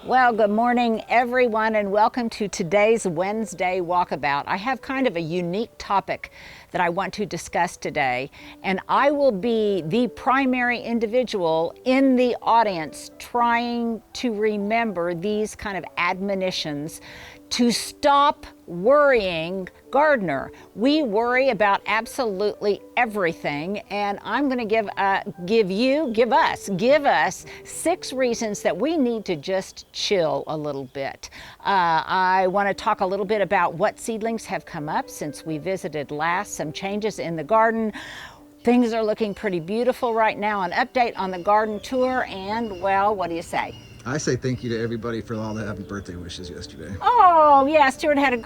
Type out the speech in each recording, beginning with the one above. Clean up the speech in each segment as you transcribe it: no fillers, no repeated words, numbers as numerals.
Well, good morning, everyone, and welcome to today's Wednesday Walkabout. I have kind of a unique topic that I want to discuss today, and I will be the primary individual in the audience trying to remember these kind of admonitions to stop worrying gardener. We worry about absolutely everything, and I'm going to give us 6 reasons that we need to just chill a little bit. I want to talk a little bit about what seedlings have come up since we visited last, some changes in the garden. Things are looking pretty beautiful right now. An update on the garden tour, and well, what do you say? I say thank you to everybody for all the happy birthday wishes yesterday. Oh yeah, Stuart had a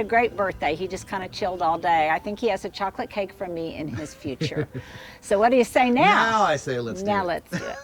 great birthday. He just kind of chilled all day. I think he has a chocolate cake from me in his future. So what do you say now? Now I say let's do it. Let's do it.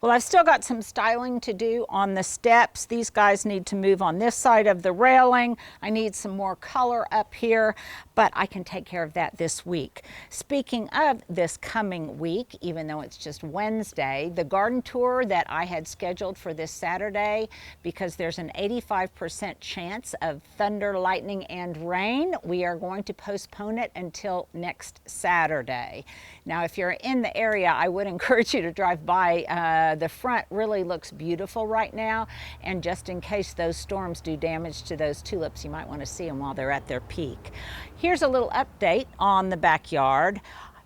Well, I've still got some styling to do on the steps. These guys need to move on this side of the railing. I need some more color up here, but I can take care of that this week. Speaking of this coming week, even though it's just Wednesday, the garden tour that I had scheduled for this Saturday, because there's an 85% chance of thunder, lightning, and rain, we are going to postpone it until next Saturday. Now, if you're in the area, I would encourage you to drive by. The front really looks beautiful right now, and just in case those storms do damage to those tulips, you might want to see them while they're at their peak. Here's a little update on the backyard.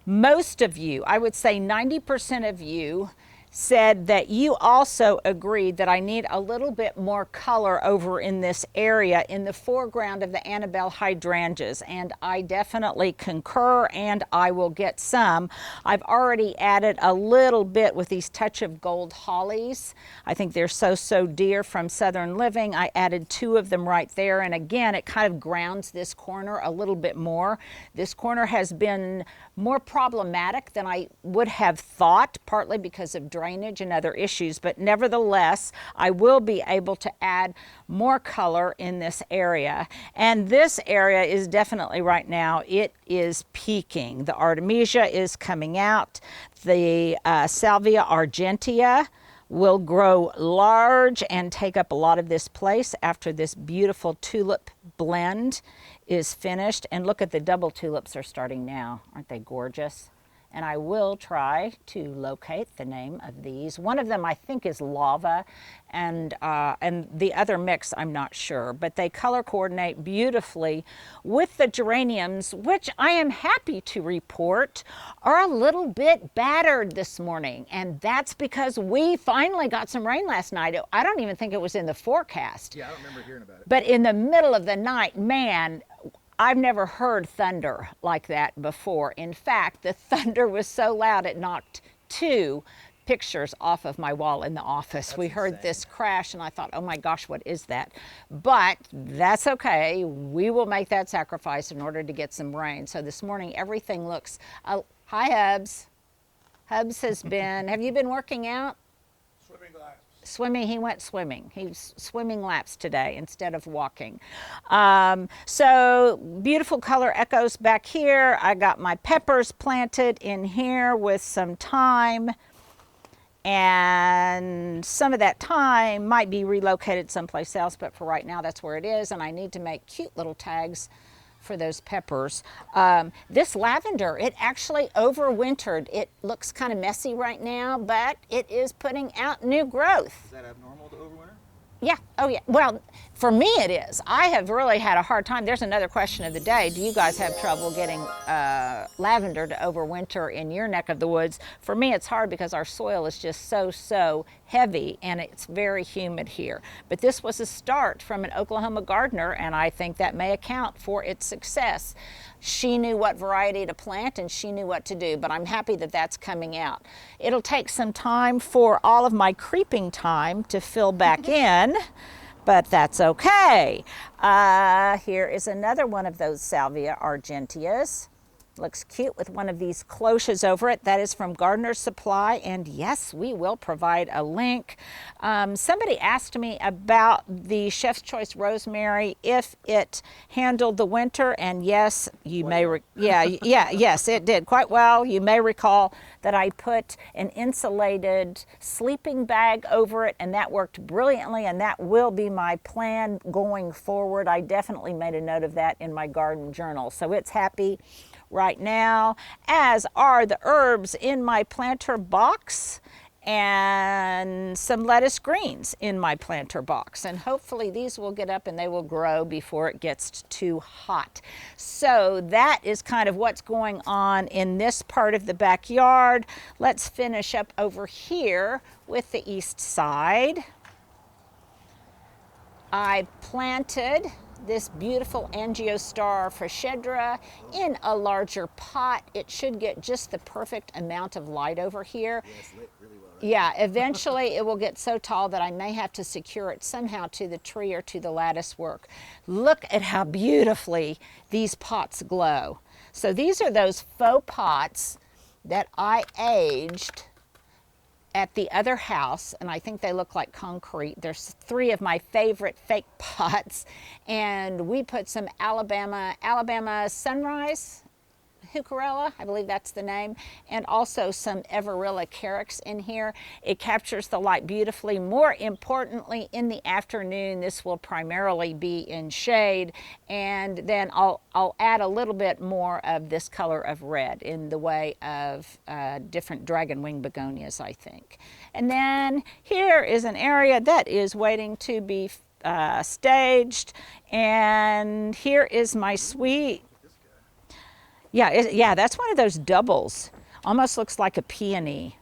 Most of you, I would say 90% of you, said that you also agreed that I need a little bit more color over in this area in the foreground of the Annabelle hydrangeas, and I definitely concur, and I will get some. I've already added a little bit with these Touch of Gold hollies. I think they're so dear from Southern Living. I added 2 of them right there, and again it kind of grounds this corner a little bit more. This corner has been more problematic than I would have thought, partly because of drainage and other issues, but nevertheless, I will be able to add more color in this area. And this area is definitely right now, it is peaking. The Artemisia is coming out. The Salvia argentea will grow large and take up a lot of this place after this beautiful tulip blend is finished. And look at the double tulips are starting now. Aren't they gorgeous? And I will try to locate the name of these. One of them I think is Lava, and the other mix I'm not sure, but they color coordinate beautifully with the geraniums, which I am happy to report are a little bit battered this morning, and that's because we finally got some rain last night. I don't even think it was in the forecast. Yeah, I don't remember hearing about it. But in the middle of the night, man, I've never heard thunder like that before. In fact, the thunder was so loud it knocked 2 pictures off of my wall in the office. That's we heard insane. this crash and I thought, oh my gosh, what is that? But that's okay. We will make that sacrifice in order to get some rain. So this morning, everything looks, hi Hubs. Hubs has been, have you been working out? Swimming, he went swimming. He's swimming laps today instead of walking. So beautiful color echoes back here. I got my peppers planted in here with some thyme, and some of that thyme might be relocated someplace else, but for right now that's where it is, and I need to make cute little tags for those peppers. This lavender, it actually overwintered. It looks kind of messy right now, but it is putting out new growth. Is that abnormal to overwinter? Yeah, oh yeah. Well, for me it is. I have really had a hard time. There's another question of the day. Do you guys have trouble getting lavender to overwinter in your neck of the woods? For me it's hard because our soil is just so heavy and it's very humid here. But this was a start from an Oklahoma gardener, and I think that may account for its success. She knew what variety to plant and she knew what to do, but I'm happy that that's coming out. It'll take some time for all of my creeping thyme to fill back in, but that's okay. Here is another one of those Salvia argenteas. Looks cute with one of these cloches over it. That is from Gardener's Supply, and yes, we will provide a link. Somebody asked me about the Chef's Choice rosemary, if it handled the winter, and yes, you may, yes, it did quite well. You may recall that I put an insulated sleeping bag over it, and that worked brilliantly, and that will be my plan going forward. I definitely made a note of that in my garden journal, so it's happy right now, as are the herbs in my planter box and some lettuce greens in my planter box. And hopefully these will get up and they will grow before it gets too hot. So that is kind of what's going on in this part of the backyard. Let's finish up over here with the east side. I planted this beautiful Angiostar Freschedra in a larger pot. It should get just the perfect amount of light over here. Yeah, it's lit really well. Yeah, eventually it will get so tall that I may have to secure it somehow to the tree or to the lattice work. Look at how beautifully these pots glow. So these are those faux pots that I aged at the other house, and I think they look like concrete. There's 3 of my favorite fake pots, and we put some Alabama Sunrise Heucherella, I believe that's the name, and also some Everilla Carex in here. It captures the light beautifully. More importantly, in the afternoon, this will primarily be in shade, and then I'll add a little bit more of this color of red in the way of different dragon wing begonias, I think. And then here is an area that is waiting to be staged, and here is my sweet. Yeah, that's one of those doubles. Almost looks like a peony.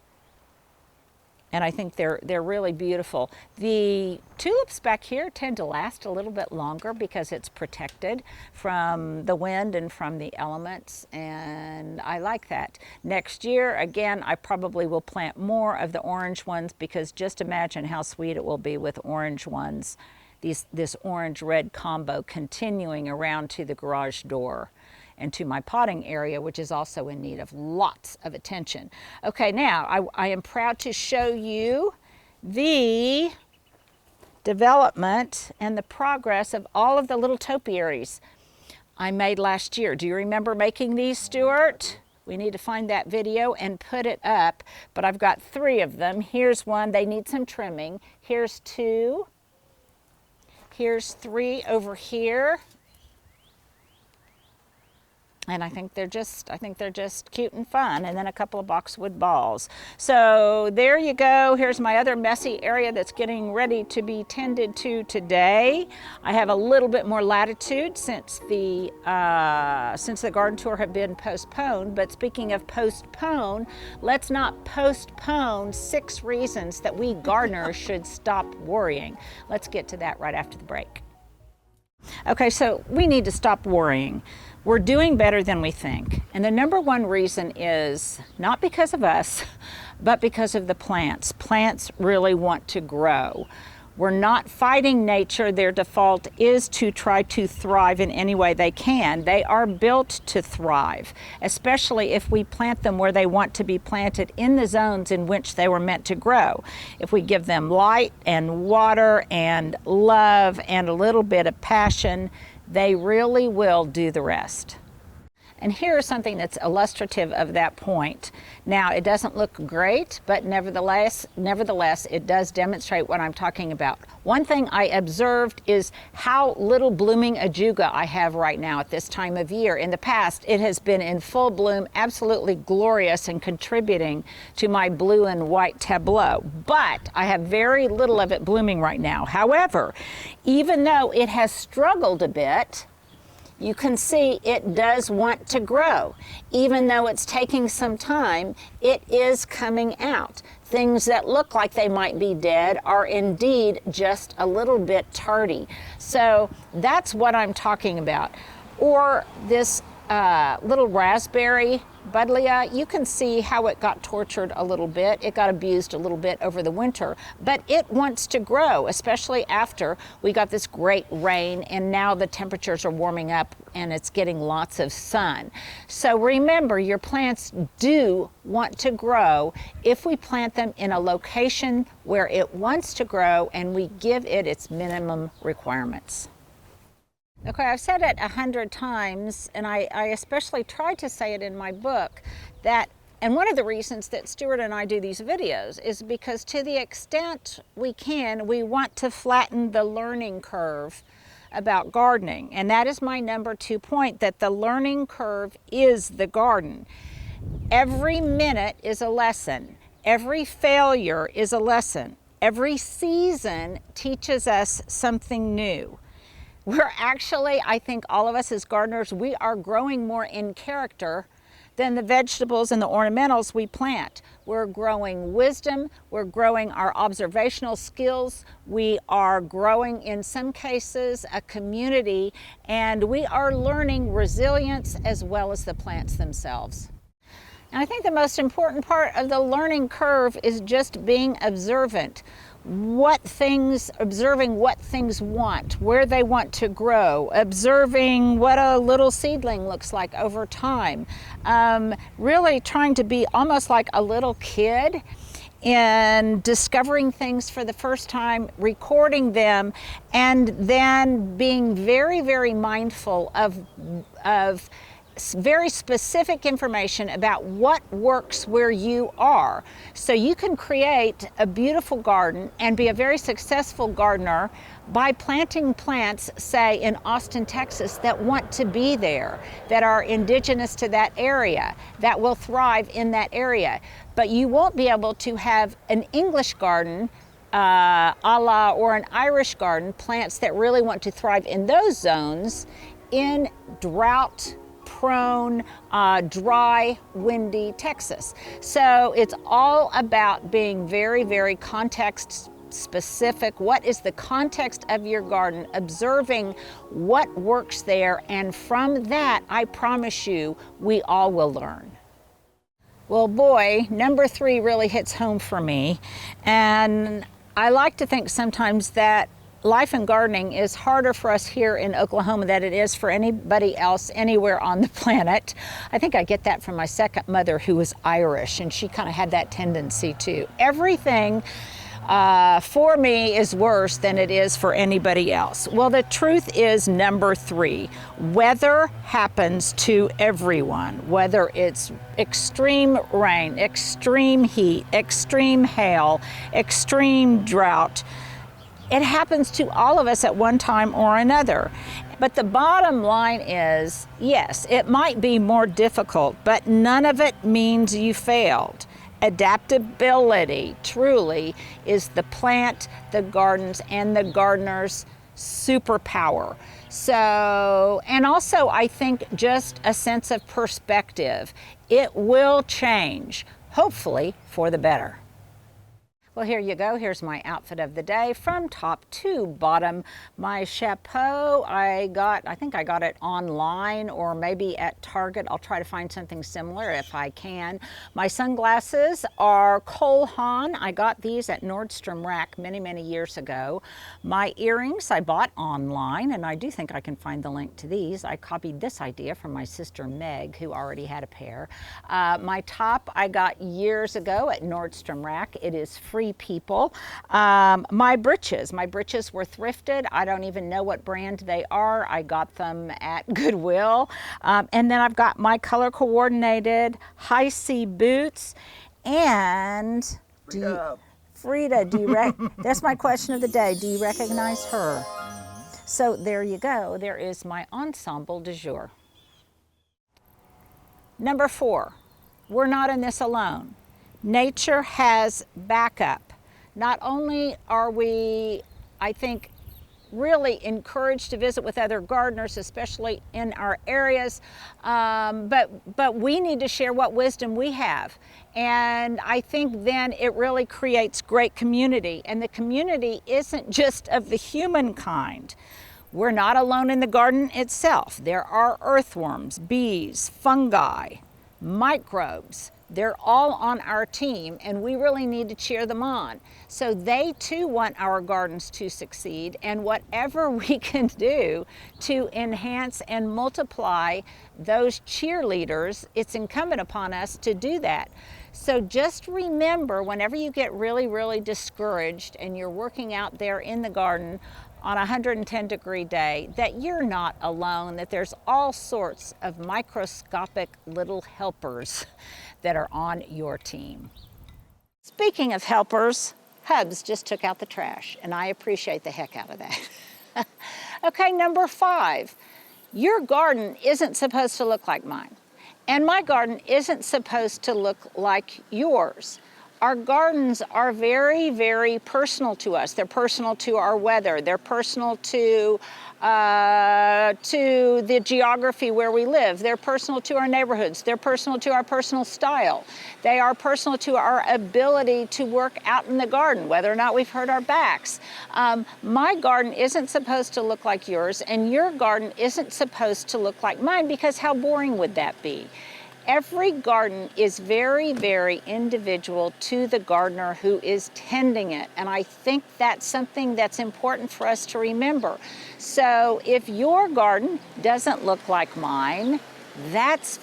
And I think they're really beautiful. The tulips back here tend to last a little bit longer because it's protected from the wind and from the elements, and I like that. Next year, again, I probably will plant more of the orange ones, because just imagine how sweet it will be with orange ones, this orange-red combo continuing around to the garage door and to my potting area, which is also in need of lots of attention. Okay, now I am proud to show you the development and the progress of all of the little topiaries I made last year. Do you remember making these, Stuart? We need to find that video and put it up, but I've got 3 of them. Here's one, they need some trimming. Here's 2. Here's 3 over here. And I think they're just cute and fun, and then a couple of boxwood balls. So there you go. Here's my other messy area that's getting ready to be tended to today. I have a little bit more latitude since the garden tour have been postponed. But speaking of postpone, let's not postpone 6 reasons that we gardeners should stop worrying. Let's get to that right after the break. Okay, so we need to stop worrying. We're doing better than we think. And the number 1 reason is not because of us, but because of the plants. Plants really want to grow. We're not fighting nature. Their default is to try to thrive in any way they can. They are built to thrive, especially if we plant them where they want to be planted, in the zones in which they were meant to grow. If we give them light and water and love and a little bit of passion, they really will do the rest. And here's something that's illustrative of that point. Now, it doesn't look great, but nevertheless, it does demonstrate what I'm talking about. One thing I observed is how little blooming ajuga I have right now at this time of year. In the past, it has been in full bloom, absolutely glorious, and contributing to my blue and white tableau. But I have very little of it blooming right now. However, even though it has struggled a bit, you can see it does want to grow. Even though it's taking some time, it is coming out. Things that look like they might be dead are indeed just a little bit tardy. So that's what I'm talking about. Or this little raspberry buddleia, you can see how it got tortured a little bit. It got abused a little bit over the winter, but it wants to grow, especially after we got this great rain and now the temperatures are warming up and it's getting lots of sun. So remember, your plants do want to grow if we plant them in a location where it wants to grow and we give it its minimum requirements. Okay, I've said it 100 times, and I especially tried to say it in my book, that, and one of the reasons that Stuart and I do these videos is because to the extent we can, we want to flatten the learning curve about gardening. And that is my number 2 point, that the learning curve is the garden. Every minute is a lesson. Every failure is a lesson. Every season teaches us something new. We're actually, I think all of us as gardeners, we are growing more in character than the vegetables and the ornamentals we plant. We're growing wisdom, we're growing our observational skills, we are growing, in some cases, a community, and we are learning resilience as well as the plants themselves. And I think the most important part of the learning curve is just being observant. Observing what things want, where they want to grow, observing what a little seedling looks like over time. Really trying to be almost like a little kid in discovering things for the first time, recording them, and then being very, very mindful of very specific information about what works where you are. So you can create a beautiful garden and be a very successful gardener by planting plants, say in Austin, Texas, that want to be there, that are indigenous to that area, that will thrive in that area. But you won't be able to have an English garden a la or an Irish garden, plants that really want to thrive in those zones in drought prone, dry, windy Texas. So it's all about being very, very context specific. What is the context of your garden? Observing what works there, and from that, I promise you, we all will learn. Well, boy, number 3 really hits home for me. And I like to think sometimes that life in gardening is harder for us here in Oklahoma than it is for anybody else anywhere on the planet. I think I get that from my second mother, who was Irish, and she kind of had that tendency too. Everything for me is worse than it is for anybody else. Well, the truth is number 3, weather happens to everyone, whether it's extreme rain, extreme heat, extreme hail, extreme drought. It happens to all of us at one time or another. But the bottom line is, yes, it might be more difficult, but none of it means you failed. Adaptability truly is the plant, the gardens, and the gardener's superpower. So, and also I think just a sense of perspective. It will change, hopefully for the better. Well, here you go. Here's my outfit of the day from top to bottom. My chapeau, I think I got it online or maybe at Target. I'll try to find something similar if I can. My sunglasses are Cole Haan. I got these at Nordstrom Rack many, many years ago. My earrings I bought online, and I do think I can find the link to these. I copied this idea from my sister Meg, who already had a pair. My top I got years ago at Nordstrom Rack. It is Free People. My britches were thrifted. I don't even know what brand they are. I got them at Goodwill. And then I've got my color coordinated high C boots. And Frida, that's my question of the day. Do you recognize her? So there you go. There is my ensemble du jour. Number 4, we're not in this alone. Nature has backup. Not only are we, I think, really encouraged to visit with other gardeners, especially in our areas, but we need to share what wisdom we have. And I think then it really creates great community. And the community isn't just of the human kind. We're not alone in the garden itself. There are earthworms, bees, fungi, microbes. They're all on our team, and we really need to cheer them on. So they too want our gardens to succeed, and whatever we can do to enhance and multiply those cheerleaders, it's incumbent upon us to do that. So just remember, whenever you get really, really discouraged and you're working out there in the garden on a 110-degree day, that you're not alone, that there's all sorts of microscopic little helpers that are on your team. Speaking of helpers, Hubs just took out the trash, and I appreciate the heck out of that. Okay, number 5, your garden isn't supposed to look like mine, and my garden isn't supposed to look like yours. Our gardens are very, very personal to us. They're personal to our weather. They're personal to the geography where we live. They're personal to our neighborhoods. They're personal to our personal style. They are personal to our ability to work out in the garden, whether or not we've hurt our backs. My garden isn't supposed to look like yours, and your garden isn't supposed to look like mine, because how boring would that be? Every garden is very, very individual to the gardener who is tending it, and I think that's something that's important for us to remember. So if your garden doesn't look like mine, that's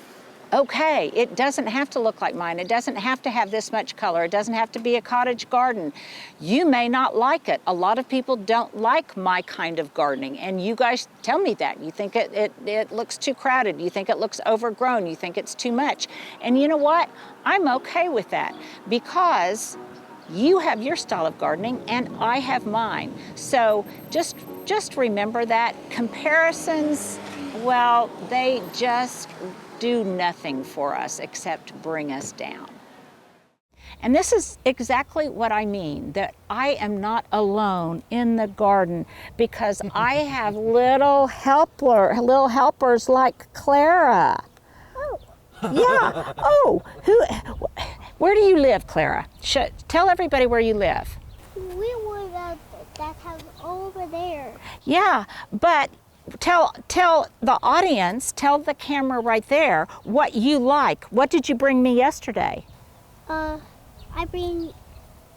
okay. It doesn't have to look like mine. It doesn't have to have this much color. It doesn't have to be a cottage garden. You may not like it. A lot of people don't like my kind of gardening, and you guys tell me that. You think it looks too crowded. You think it looks overgrown. You think it's too much. And you know what? I'm okay with that, because you have your style of gardening and I have mine. So just remember that. Comparisons, well, they just do nothing for us except bring us down. And this is exactly what I mean, that I am not alone in the garden, because I have little helpers like Clara. Oh. Yeah. Oh, where do you live, Clara? Tell everybody where you live. We live at that house over there. Yeah, but tell the audience, tell the camera right there what you like. What did you bring me yesterday? I bring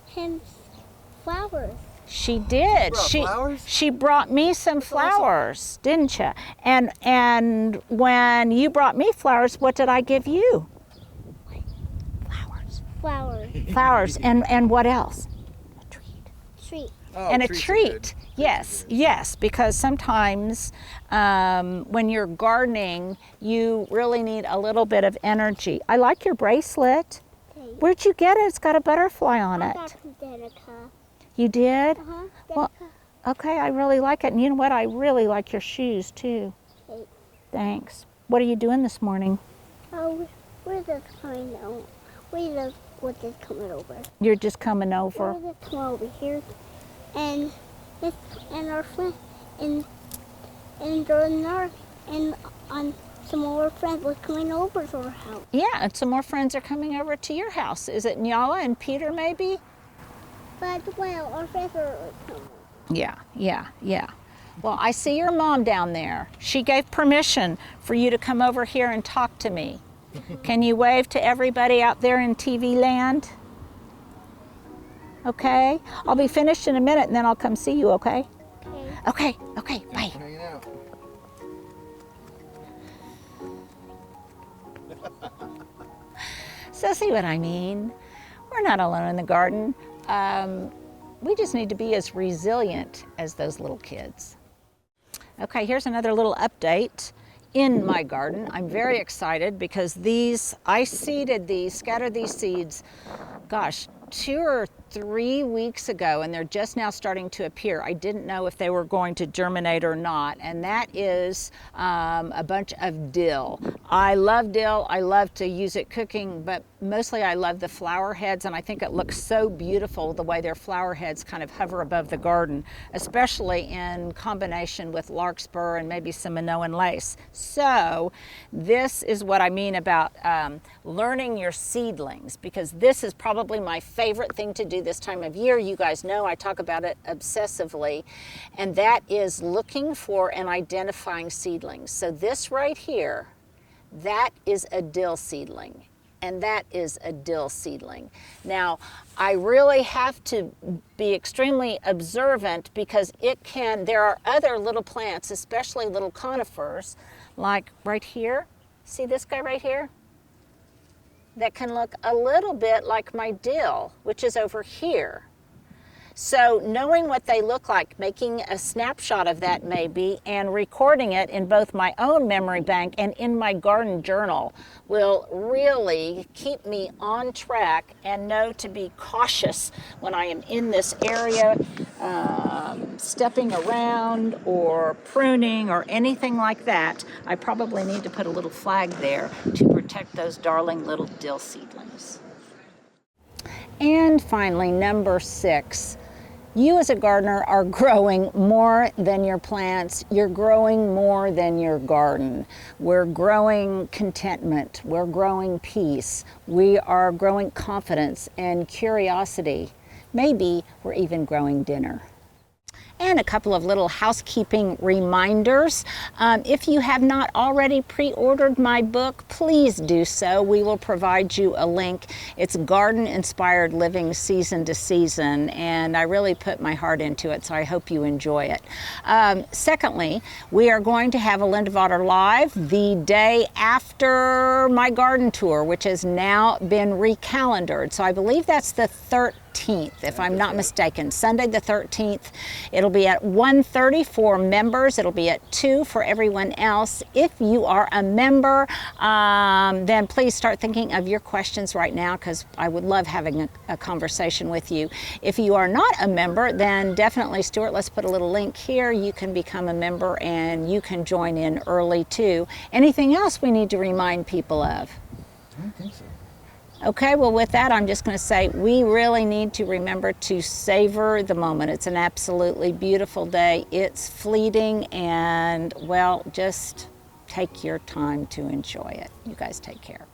him flowers. She did. She brought me some flowers, didn't you? And when you brought me flowers, what did I give you? Flowers. Flowers. And what else? A treat. Treat. Oh, And a treats are treat. good. Yes, because sometimes when you're gardening, you really need a little bit of energy. I like your bracelet. Okay. Where'd you get it? It's got a butterfly on I it. got from Danica. You did? Uh-huh. Well, Danica. okay, I really like it. And you know what? I really like your shoes too. Okay. Thanks. What are you doing this morning? Oh, we're just coming over. We're just coming over. You're just coming over. We're just coming over here, and our friend and Jordan and some of our friends were coming over to our house. Yeah, and some more friends are coming over to your house. Is it Nyala and Peter maybe? But well, our friends are coming. Yeah. Well, I see your mom down there. She gave permission for you to come over here and talk to me. Can you wave to everybody out there in TV land? Okay? I'll be finished in a minute and then I'll come see you, okay? Okay. Okay, bye. Hanging out. So see what I mean? We're not alone in the garden. We just need to be as resilient as those little kids. Okay, here's another little update in my garden. I'm very excited because I scattered these seeds, gosh, 2 or 3 weeks ago, and they're just now starting to appear. I didn't know if they were going to germinate or not, and that is a bunch of dill. I love dill. I love to use it cooking, but mostly I love the flower heads, and I think it looks so beautiful the way their flower heads kind of hover above the garden, especially in combination with larkspur and maybe some Minoan lace. So this is what I mean about learning your seedlings, because this is probably my favorite thing to do this time of year. You guys know I talk about it obsessively, and that is looking for and identifying seedlings. So this right here, That is a dill seedling, and that is a dill seedling. Now, I really have to be extremely observant because there are other little plants, especially little conifers, like right here. See this guy right here? That can look a little bit like my dill, which is over here. So knowing what they look like, making a snapshot of that maybe, and recording it in both my own memory bank and in my garden journal will really keep me on track and know to be cautious when I am in this area, stepping around or pruning or anything like that. I probably need to put a little flag there to protect those darling little dill seedlings. And finally, number 6. You as a gardener are growing more than your plants. You're growing more than your garden. We're growing contentment. We're growing peace. We are growing confidence and curiosity. Maybe we're even growing dinner. And a couple of little housekeeping reminders. If you have not already pre-ordered my book, please do so. We will provide you a link. It's Garden Inspired Living Season to Season, and I really put my heart into it, so I hope you enjoy it. Secondly, we are going to have a Lindewater Live the day after my garden tour, which has now been recalendared. So I believe that's the 13th, if I'm not mistaken, Sunday the 13th. It'll be at 1:30 for members. It'll be at 2 for everyone else. If you are a member, then please start thinking of your questions right now, because I would love having a conversation with you. If you are not a member, then definitely, Stuart, let's put a little link here. You can become a member and you can join in early too. Anything else we need to remind people of? I don't think so. Okay, well with that, I'm just going to say we really need to remember to savor the moment. It's an absolutely beautiful day. It's fleeting, and well, just take your time to enjoy it. You guys take care.